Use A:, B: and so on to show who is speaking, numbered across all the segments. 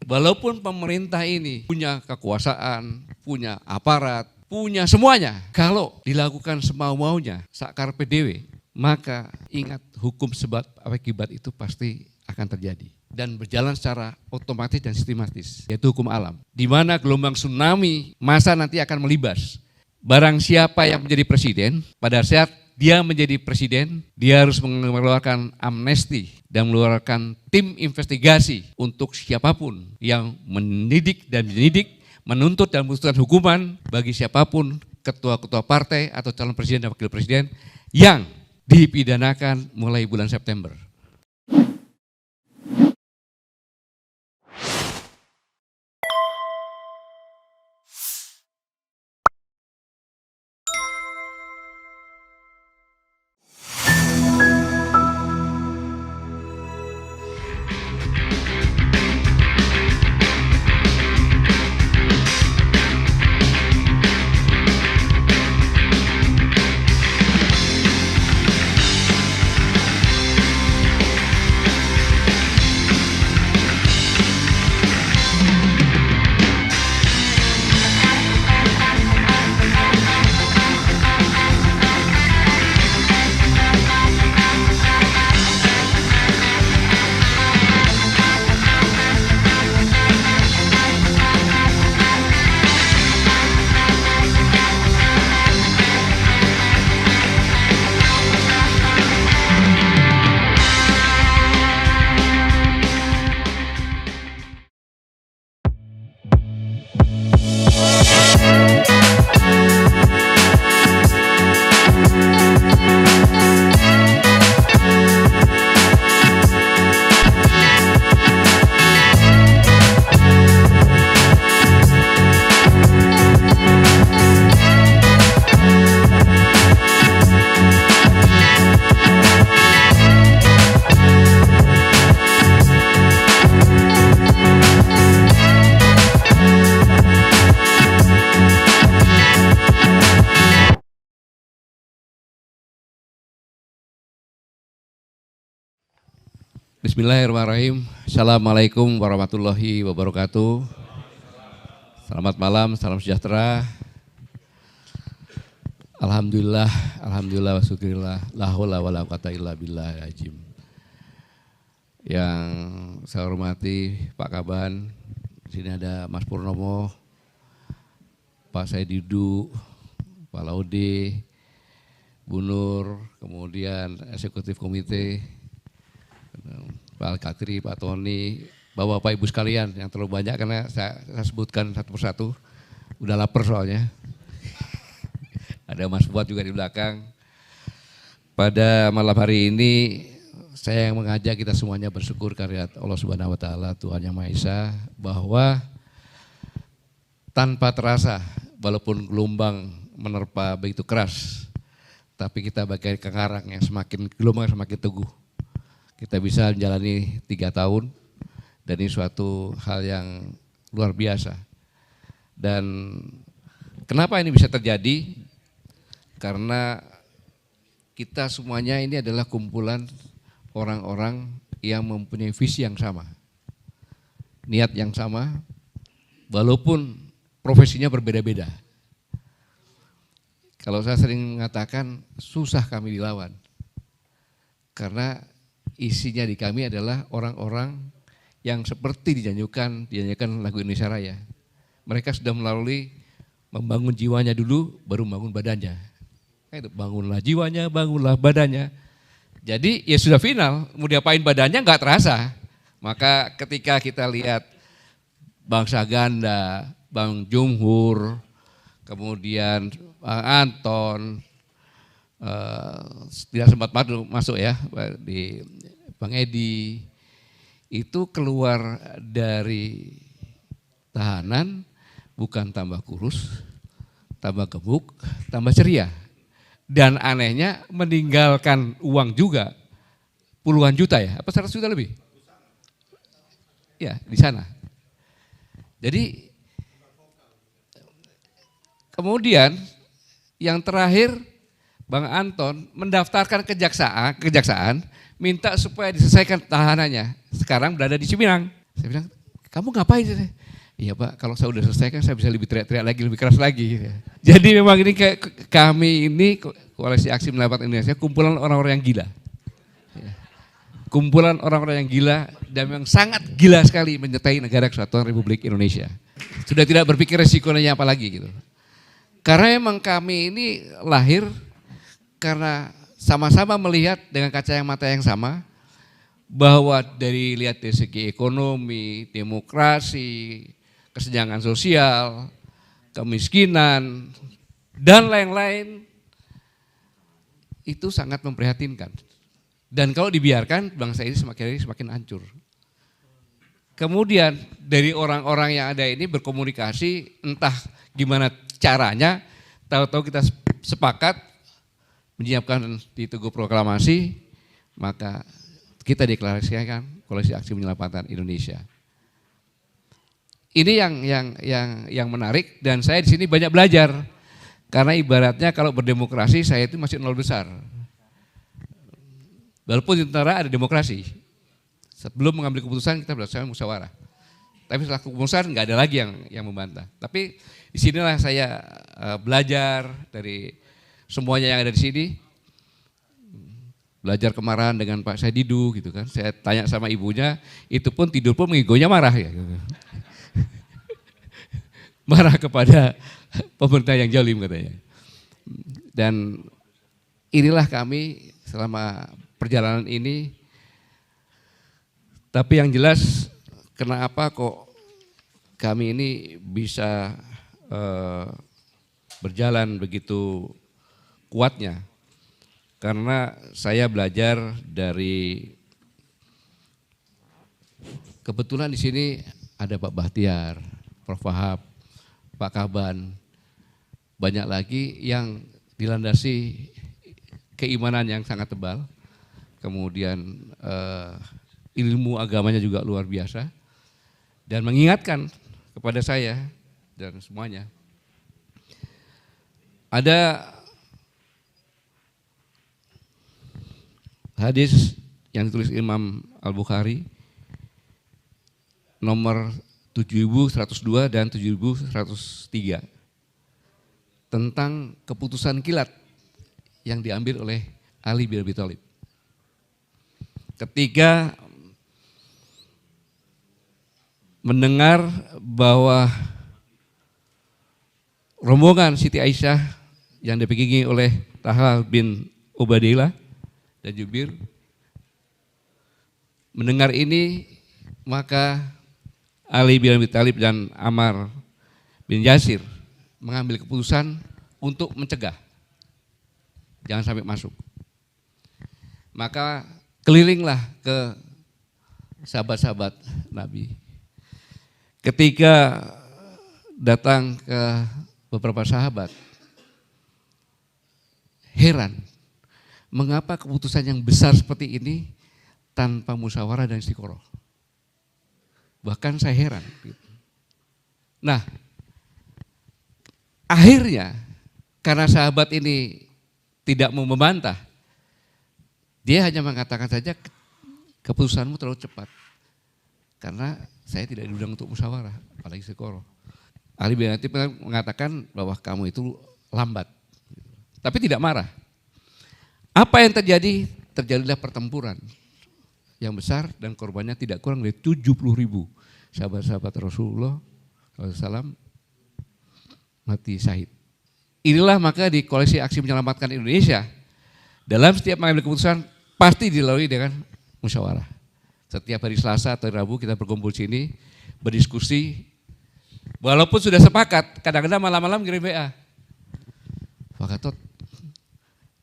A: Walaupun pemerintah ini punya kekuasaan, punya aparat, punya semuanya. Kalau dilakukan semau-maunya, sakar PDW, maka ingat hukum sebab akibat itu pasti akan terjadi. Dan berjalan secara otomatis dan sistematis, yaitu hukum alam. Di mana gelombang tsunami masa nanti akan melibas. Barang siapa yang menjadi presiden, pada saat dia menjadi presiden, dia harus mengeluarkan amnesti dan mengeluarkan tim investigasi untuk siapapun yang mendidik dan menyidik, menuntut dan memutuskan hukuman bagi siapapun ketua-ketua partai atau calon presiden dan wakil presiden yang dipidanakan mulai bulan September. Bismillahirrahmanirrahim. Assalamualaikum warahmatullahi wabarakatuh. Selamat malam, salam sejahtera. Alhamdulillah, alhamdulillah wa syukurillah, la haula wala quwata illa billahil azim. Yang saya hormati Pak Kaban, di sini ada Mas Purnomo, Pak Saididu, Pak Laude, Bu Nur, kemudian eksekutif komite, Pak Katri, Pak Tony, Bapak Ibu sekalian yang terlalu banyak karena saya sebutkan satu persatu, udah lapar soalnya. Ada Mas Fuad juga di belakang. Pada malam hari ini saya yang mengajak kita semuanya bersyukur karya Allah Subhanahu wa taala, Tuhan Yang Maha Esa, bahwa tanpa terasa walaupun gelombang menerpa begitu keras, tapi kita bagai karang yang gelombang semakin teguh. Kita bisa menjalani 3 tahun dan ini suatu hal yang luar biasa. Dan kenapa ini bisa terjadi? Karena kita semuanya ini adalah kumpulan orang-orang yang mempunyai visi yang sama, niat yang sama, walaupun profesinya berbeda-beda. Kalau saya sering mengatakan susah kami dilawan, karena isinya di kami adalah orang-orang yang seperti dijanjikan lagu Indonesia Raya. Mereka sudah melalui membangun jiwanya dulu, baru membangun badannya. Bangunlah jiwanya, bangunlah badannya. Jadi ya sudah final, mau diapain badannya nggak terasa. Maka ketika kita lihat Bang Saganda, Bang Jumhur, kemudian Bang Anton, tidak sempat masuk ya, di Bang Edi, itu keluar dari tahanan bukan tambah kurus, tambah gemuk, tambah ceria. Dan anehnya meninggalkan uang juga puluhan juta ya, apa 100 juta lebih? Ya di sana. Jadi kemudian yang terakhir Bang Anton mendaftarkan kejaksaan minta supaya diselesaikan tahanannya. Sekarang berada di Cipinang. Saya bilang, kamu ngapain? Iya Pak, kalau saya udah selesai kan saya bisa lebih teriak-teriak lagi, lebih keras lagi. Gitu. Jadi memang ini kami ini Koalisi Aksi Menyelamatkan Indonesia kumpulan orang-orang yang gila. Kumpulan orang-orang yang gila dan memang sangat gila sekali menyertai negara kesatuan Republik Indonesia. Sudah tidak berpikir resikonya apa lagi gitu. Karena memang kami ini lahir karena sama-sama melihat dengan mata yang sama bahwa lihat dari segi ekonomi, demokrasi, kesenjangan sosial, kemiskinan, dan lain-lain itu sangat memprihatinkan. Dan kalau dibiarkan bangsa ini semakin hancur. Kemudian dari orang-orang yang ada ini berkomunikasi entah gimana caranya, tahu-tahu kita sepakat menyiapkan di Tugu Proklamasi, maka kita deklarasikan Koalisi Aksi Menyelamatkan Indonesia. Ini yang menarik dan saya di sini banyak belajar karena ibaratnya kalau berdemokrasi saya itu masih nol besar. Walaupun di tentara ada demokrasi, sebelum mengambil keputusan kita berdasarkan musyawarah. Tapi setelah keputusan nggak ada lagi yang membantah. Tapi disinilah saya belajar dari semuanya yang ada di sini. Belajar kemarahan dengan Pak Saididu gitu kan. Saya tanya sama ibunya, itu pun tidur pun mengigonya marah ya. Gitu. Marah kepada pemerintah yang zalim katanya. Dan inilah kami selama perjalanan ini. Tapi yang jelas kenapa kok kami ini bisa berjalan begitu kuatnya. Karena saya belajar dari kebetulan di sini ada Pak Bahtiar, Prof. Wahab, Pak Kaban, banyak lagi yang dilandasi keimanan yang sangat tebal, kemudian ilmu agamanya juga luar biasa, dan mengingatkan kepada saya dan semuanya. Ada hadis yang ditulis Imam Al-Bukhari nomor 7102 dan 7103 tentang keputusan kilat yang diambil oleh Ali bin Abi Thalib. Ketika mendengar bahwa rombongan Siti Aisyah yang dipegangi oleh Talha bin Ubaidillah dan Jubir mendengar ini, maka Ali bin Abi Thalib dan Ammar bin Yasir mengambil keputusan untuk mencegah, jangan sampai masuk. Maka kelilinglah ke sahabat-sahabat Nabi. Ketika datang ke beberapa sahabat, heran mengapa keputusan yang besar seperti ini tanpa musyawarah dan istiqoroh. Bahkan saya heran. Nah, akhirnya karena sahabat ini tidak mau membantah, dia hanya mengatakan saja keputusanmu terlalu cepat. Karena saya tidak diundang untuk musyawarah, apalagi istiqoroh. Ali bin Abi Thalib mengatakan bahwa kamu itu lambat. Tapi tidak marah. Apa yang terjadi? Terjadilah pertempuran yang besar dan korbannya tidak kurang dari 70.000 sahabat-sahabat Rasulullah SAW mati syahid. Inilah maka di Koalisi Aksi Menyelamatkan Indonesia dalam setiap mengambil keputusan pasti dilalui dengan musyawarah. Setiap hari Selasa atau Rabu kita berkumpul sini berdiskusi. Walaupun sudah sepakat, kadang-kadang malam-malam kirim WA. Pak Gatot,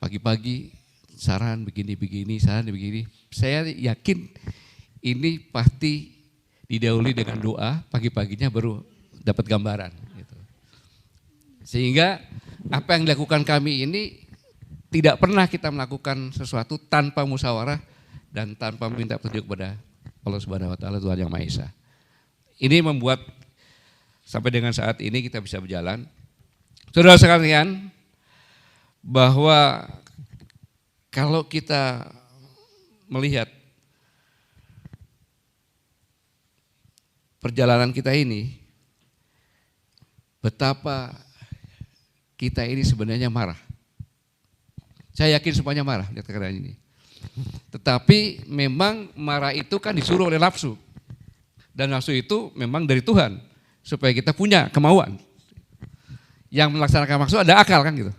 A: pagi-pagi saran begini, saran begini. Saya yakin ini pasti didahului dengan doa, pagi-paginya baru dapat gambaran. Gitu. Sehingga apa yang dilakukan kami ini tidak pernah kita melakukan sesuatu tanpa musyawarah dan tanpa meminta petunjuk kepada Allah Subhanahu Wa Taala, Tuhan Yang Maha Esa. Ini membuat sampai dengan saat ini kita bisa berjalan. Saudara sekalian, bahwa kalau kita melihat perjalanan kita ini, betapa kita ini sebenarnya marah. Saya yakin semuanya marah lihat keadaan ini. Tetapi memang marah itu kan disuruh oleh nafsu. Dan nafsu itu memang dari Tuhan, supaya kita punya kemauan. Yang melaksanakan nafsu ada akal kan gitu.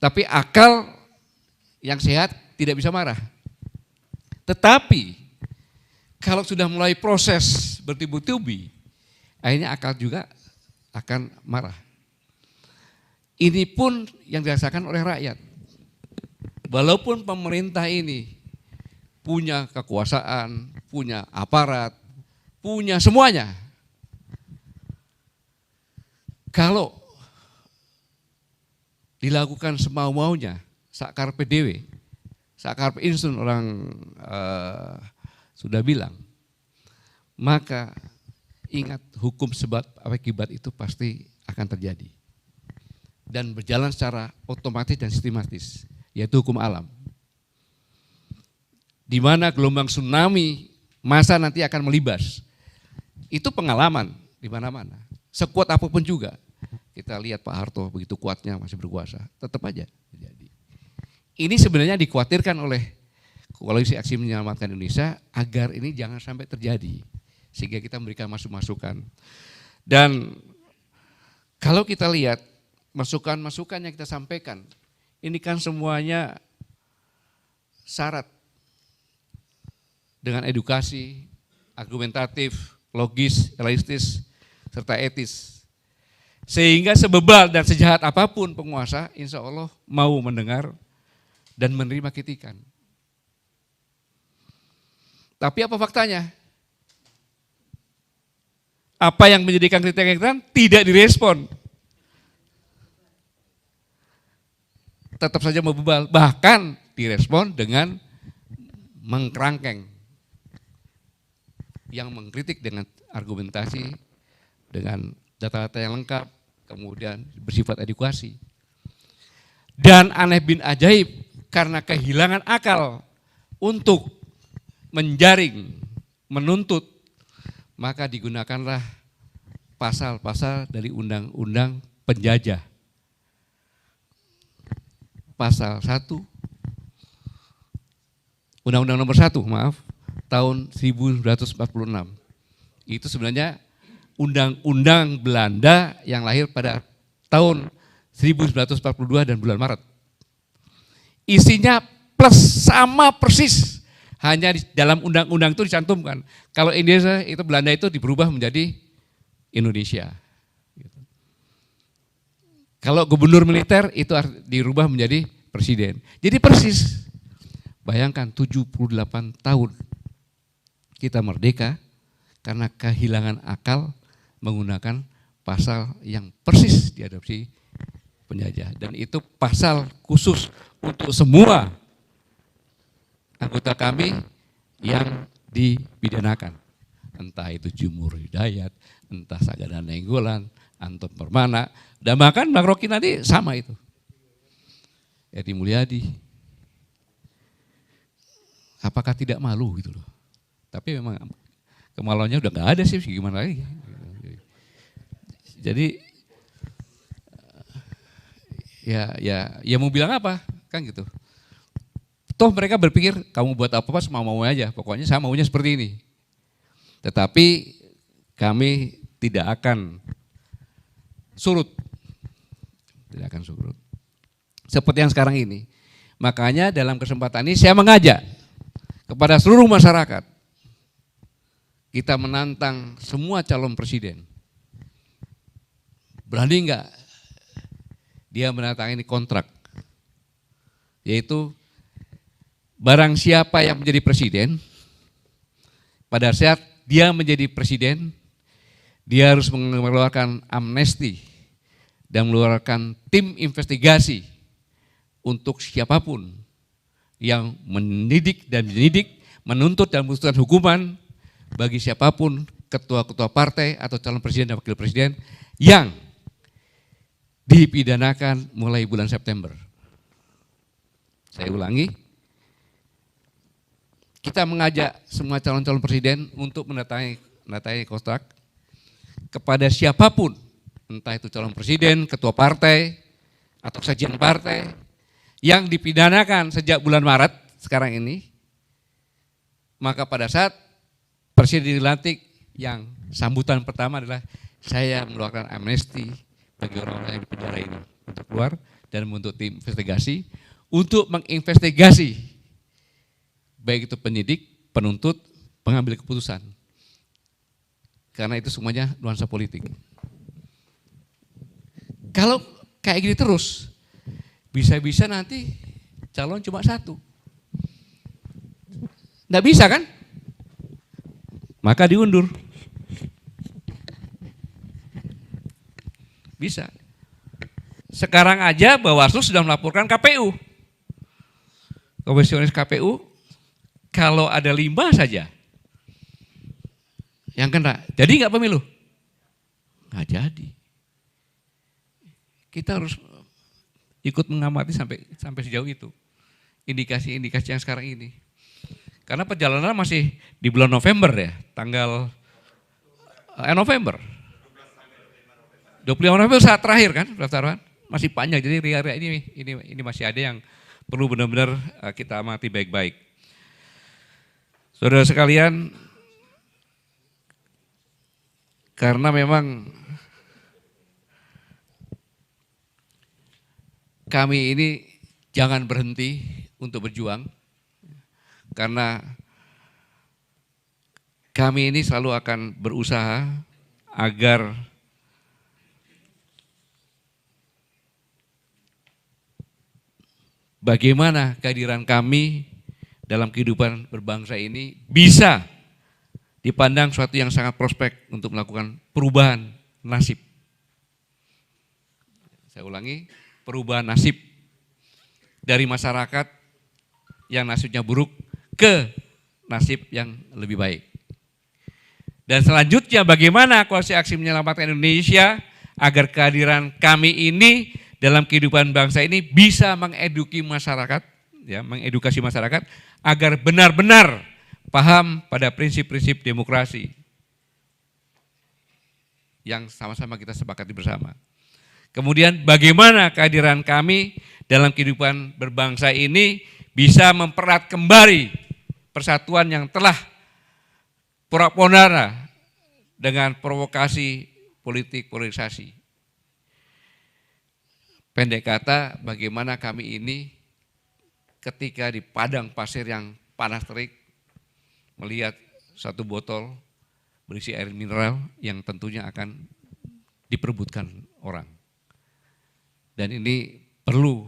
A: Tapi akal yang sehat tidak bisa marah. Tetapi kalau sudah mulai proses bertubi-tubi, akhirnya akal juga akan marah. Ini pun yang dirasakan oleh rakyat. Walaupun pemerintah ini punya kekuasaan, punya aparat, punya semuanya. Kalau dilakukan semau-maunya, sakarpe dewe, sakarpe insun orang sudah bilang, maka ingat hukum sebab akibat itu pasti akan terjadi. Dan berjalan secara otomatis dan sistematis, yaitu hukum alam. Di mana gelombang tsunami masa nanti akan melibas. Itu pengalaman di mana-mana. Sekuat apapun juga. Kita lihat Pak Harto begitu kuatnya masih berkuasa, tetap aja terjadi. Ini sebenarnya dikhawatirkan oleh Koalisi Aksi Menyelamatkan Indonesia agar ini jangan sampai terjadi. Sehingga kita memberikan masukan. Dan kalau kita lihat masukan-masukan yang kita sampaikan, ini kan semuanya syarat dengan edukasi, argumentatif, logis, realistis, serta etis. Sehingga sebebal dan sejahat apapun penguasa, insya Allah mau mendengar dan menerima kritikan. Tapi apa faktanya? Apa yang menjadikan kritikan tidak direspon. Tetap saja membebal, bahkan direspon dengan mengkerangkeng. Yang mengkritik dengan argumentasi, dengan data-data yang lengkap, kemudian bersifat edukasi. Dan aneh bin ajaib, karena kehilangan akal untuk menjaring, menuntut, maka digunakanlah pasal-pasal dari undang-undang penjajah. Pasal 1, Undang-Undang nomor 1, tahun 1946. Itu sebenarnya undang-undang Belanda yang lahir pada tahun 1942 dan bulan Maret. Isinya plus sama persis, hanya di dalam undang-undang itu dicantumkan. Kalau Indonesia itu Belanda itu berubah menjadi Indonesia. Kalau gubernur militer itu dirubah menjadi presiden. Jadi persis. Bayangkan 78 tahun kita merdeka karena kehilangan akal menggunakan pasal yang persis diadopsi penjajah. Dan itu pasal khusus untuk semua anggota kami yang dipidanakan. Entah itu Jumur Hidayat, entah Sagana Nainggolan, Anton Permana, dan bahkan Bang Rocky nanti sama itu. Edi Mulyadi. Apakah tidak malu gitu loh. Tapi memang kemaluannya udah gak ada sih, gimana lagi. Jadi ya mau bilang apa kan gitu. Toh mereka berpikir kamu buat apa-apa semau-mau aja, pokoknya saya maunya seperti ini. Tetapi kami tidak akan surut. Tidak akan surut. Seperti yang sekarang ini. Makanya dalam kesempatan ini saya mengajak kepada seluruh masyarakat. Kita menantang semua calon presiden. Berani enggak dia menandatangani kontrak? Yaitu barang siapa yang menjadi presiden, pada saat dia menjadi presiden, dia harus mengeluarkan amnesti dan mengeluarkan tim investigasi untuk siapapun yang mendidik dan menyidik, menuntut dan memutuskan hukuman bagi siapapun ketua-ketua partai atau calon presiden dan wakil presiden yang dipidanakan mulai bulan September. Saya ulangi, kita mengajak semua calon-calon presiden untuk mendatangi tanda kontrak kepada siapapun, entah itu calon presiden, ketua partai, atau sekjen partai, yang dipidanakan sejak bulan Maret sekarang ini, maka pada saat presiden dilantik, yang sambutan pertama adalah saya mengeluarkan amnesti bagi orang-orang yang di penjara ini untuk keluar dan membentuk tim investigasi untuk menginvestigasi baik itu penyidik, penuntut, pengambil keputusan. Karena itu semuanya nuansa politik. Kalau kayak gini terus, bisa-bisa nanti calon cuma satu. Nggak bisa kan? Maka diundur. Bisa. Sekarang aja Bawaslu sudah melaporkan KPU. Komisioner KPU, kalau ada 5 saja yang kena, jadi nggak pemilu? Nggak jadi. Kita harus ikut mengamati sampai sejauh itu. Indikasi-indikasi yang sekarang ini. Karena perjalanan masih di bulan November ya, tanggal November. 25 November saat terakhir kan pendaftaran, masih panjang. Jadi ria-ria ini masih ada yang perlu benar-benar kita amati baik-baik. Saudara sekalian, karena memang kami ini jangan berhenti untuk berjuang, karena kami ini selalu akan berusaha agar bagaimana kehadiran kami dalam kehidupan berbangsa ini bisa dipandang suatu yang sangat prospek untuk melakukan perubahan nasib. Saya ulangi, perubahan nasib dari masyarakat yang nasibnya buruk ke nasib yang lebih baik. Dan selanjutnya bagaimana Koalisi Aksi Menyelamatkan Indonesia agar kehadiran kami ini dalam kehidupan bangsa ini bisa mengedukasi masyarakat, ya, mengedukasi masyarakat agar benar-benar paham pada prinsip-prinsip demokrasi yang sama-sama kita sepakati bersama. Kemudian bagaimana kehadiran kami dalam kehidupan berbangsa ini bisa mempererat kembali persatuan yang telah porak-poranda dengan provokasi politik polarisasi. Pendek kata, bagaimana kami ini ketika di padang pasir yang panas terik melihat satu botol berisi air mineral yang tentunya akan diperebutkan orang. Dan ini perlu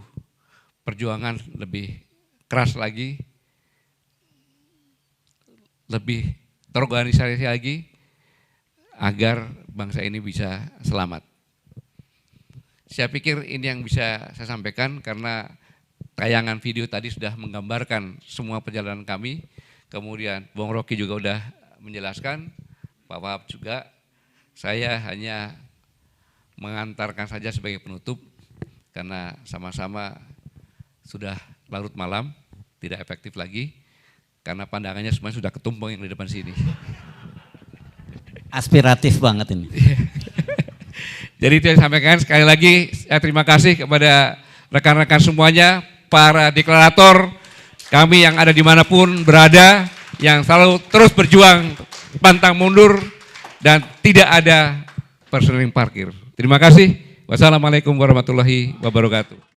A: perjuangan lebih keras lagi, lebih terorganisasi lagi agar bangsa ini bisa selamat. Saya pikir ini yang bisa saya sampaikan karena tayangan video tadi sudah menggambarkan semua perjalanan kami. Kemudian Bung Rocky juga sudah menjelaskan, Pak Wahab juga. Saya hanya mengantarkan saja sebagai penutup karena sama-sama sudah larut malam, tidak efektif lagi karena pandangannya semuanya sudah ketumpang yang di depan sini.
B: Aspiratif banget ini.
A: Jadi itu yang saya sampaikan. Sekali lagi saya terima kasih kepada rekan-rekan semuanya, para deklarator kami yang ada dimanapun berada, yang selalu terus berjuang pantang mundur dan tidak ada personeling parkir. Terima kasih. Wassalamualaikum warahmatullahi wabarakatuh.